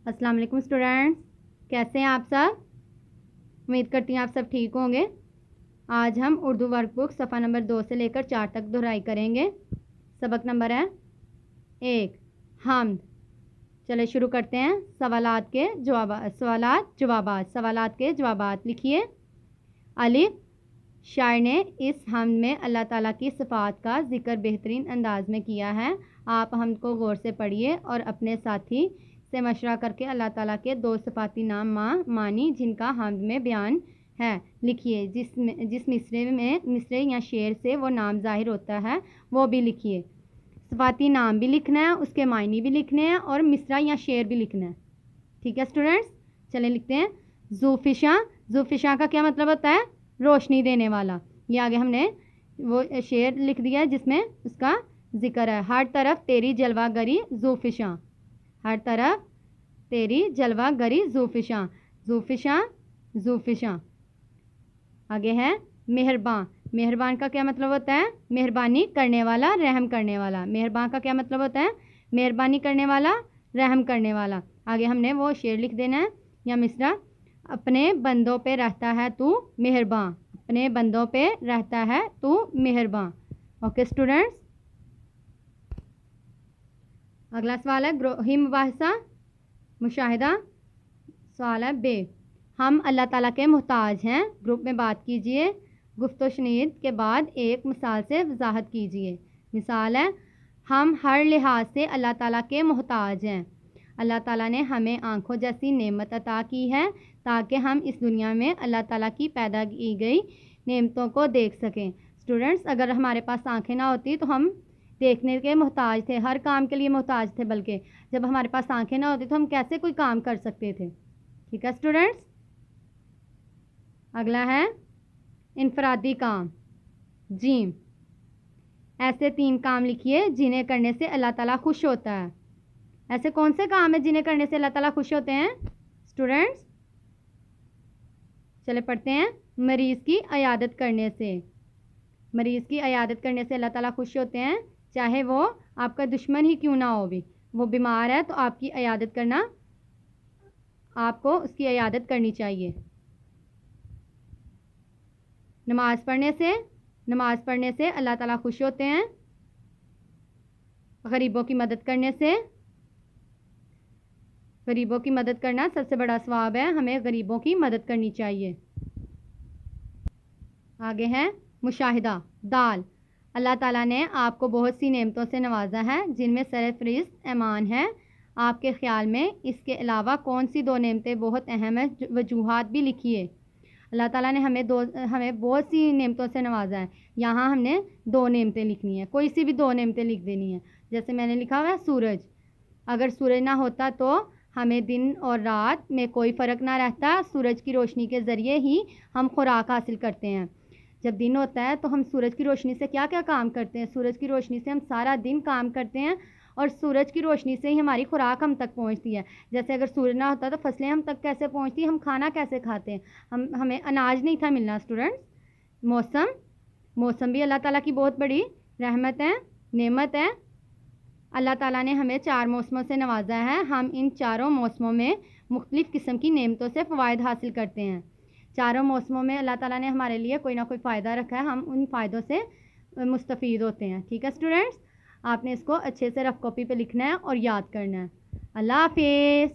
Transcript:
अस्सलाम वालेकुम स्टूडेंट्स, कैसे हैं आप सब। उम्मीद करती हूँ आप सब ठीक होंगे। आज हम उर्दू वर्कबुक सफ़ा नंबर 2 से लेकर 4 तक दोहराई करेंगे। सबक नंबर है 1 हमद। चले शुरू करते हैं। सवालात के जवाबात लिखिए। अलिफ, शायर ने इस हमद में अल्लाह ताला की सिफ़ात का ज़िक्र बेहतरीन अंदाज में किया है। आप हमद को गौर से पढ़िए और अपने साथी से मशवरा करके अल्लाह ताला के 2 सिफ़ाती नाम मानी जिनका हमद में बयान है लिखिए। जिस मिसरे या शेर से वो नाम ज़ाहिर होता है वो भी लिखिए। सिफ़ाती नाम भी लिखना है, उसके मायने भी लिखने हैं और मिसरा या शेर भी लिखना है। ठीक है स्टूडेंट्स, चलें लिखते हैं। ज़ूफ़िशा का क्या मतलब होता है? रोशनी देने वाला। ये आगे हमने वो शेर लिख दिया है जिसमें उसका ज़िक्र है। हर तरफ तेरी जलवागरी ज़ूफ़िशा, हर तरफ तेरी जलवागरी ज़ूफ़िशा, ज़ूफ़िशा। आगे है मेहरबान। मेहरबान का क्या मतलब होता है? मेहरबानी करने वाला, रहम करने वाला। मेहरबान का क्या मतलब होता है? मेहरबानी करने वाला, रहम करने वाला। आगे हमने वो शेर लिख देना है या मिसरा। अपने बंदों पे रहता है तू मेहरबान, अपने बंदों पे रहता है तू मेहरबान। ओके स्टूडेंट्स, अगला सवाल है हिमवासा मुशाहिदा। सवाल है बे। हम अल्लाह ताला के मोहताज हैं। ग्रुप में बात कीजिए। गुफ्तो शनीद के बाद एक मिसाल से वजाहत कीजिए। मिसाल है, हम हर लिहाज से अल्लाह ताला के मोहताज हैं। अल्लाह ताला ने हमें आँखों जैसी नेमत अता की है ताकि हम इस दुनिया में अल्लाह ताला की पैदा की गई नेमतों को देख सकें। स्टूडेंट्स, अगर हमारे पास आँखें ना होती तो हम देखने के मोहताज थे, हर काम के लिए मोहताज थे। बल्कि जब हमारे पास आँखें ना होती तो हम कैसे कोई काम कर सकते थे। ठीक है स्टूडेंट्स, अगला है इनफरादी काम। जीम। ऐसे 3 काम लिखिए जिन्हें करने से अल्लाह ताला खुश होता है। ऐसे कौन से काम है जिन्हें करने से अल्लाह ताला खुश होते हैं स्टूडेंट्स? चले पढ़ते हैं। मरीज़ की इयादत करने से, मरीज़ की इयादत करने से अल्लाह ताला खुश होते हैं। चाहे वो आपका दुश्मन ही क्यों ना हो, भी वो बीमार है तो आपकी इयादत करना, आपको उसकी इयादत करनी चाहिए। नमाज़ पढ़ने से अल्लाह ताला खुश होते हैं। गरीबों की मदद करने से, गरीबों की मदद करना सबसे बड़ा सवाब है, हमें गरीबों की मदद करनी चाहिए। आगे है मुशाहिदा दाल। अल्लाह ताला ने आपको बहुत सी नेमतों से नवाजा है जिनमें सरफरिस्त ईमान है। आपके ख़्याल में इसके अलावा कौन सी 2 नेमतें बहुत अहम है? वजूहात भी लिखिए। अल्लाह ताला ने हमें बहुत सी नेमतों से नवाजा है। यहाँ हमने 2 नेमतें लिखनी है, कोई सी भी 2 नेमतें लिख देनी है। जैसे मैंने लिखा हुआ है सूरज। अगर सूरज ना होता तो हमें दिन और रात में कोई फ़र्क ना रहता। सूरज की रोशनी के ज़रिए ही हम खुराक हासिल करते हैं। जब दिन होता है तो हम सूरज की रोशनी से क्या क्या काम करते हैं? सूरज की रोशनी से हम सारा दिन काम करते हैं और सूरज की रोशनी से ही हमारी खुराक हम तक पहुंचती है। जैसे अगर सूरज ना होता तो फसलें हम तक कैसे पहुंचती, हम खाना कैसे खाते हैं, हमें अनाज नहीं था मिलना। स्टूडेंट्स, मौसम भी अल्लाह ताला की बहुत बड़ी रहमत है, नेमत है। अल्लाह ताला ने हमें 4 मौसमों से नवाजा है। हम इन चारों मौसमों में मुख्तलिफ़ किस्म की नेमतों से फ़वाइद हासिल करते हैं। चारों मौसमों में अल्लाह ताला ने हमारे लिए कोई ना कोई फ़ायदा रखा है, हम उन फ़ायदों से मुस्तफ़ीद होते हैं। ठीक है स्टूडेंट्स, आपने इसको अच्छे से रफ कॉपी पे लिखना है और याद करना है। अल्लाह हाफिज़।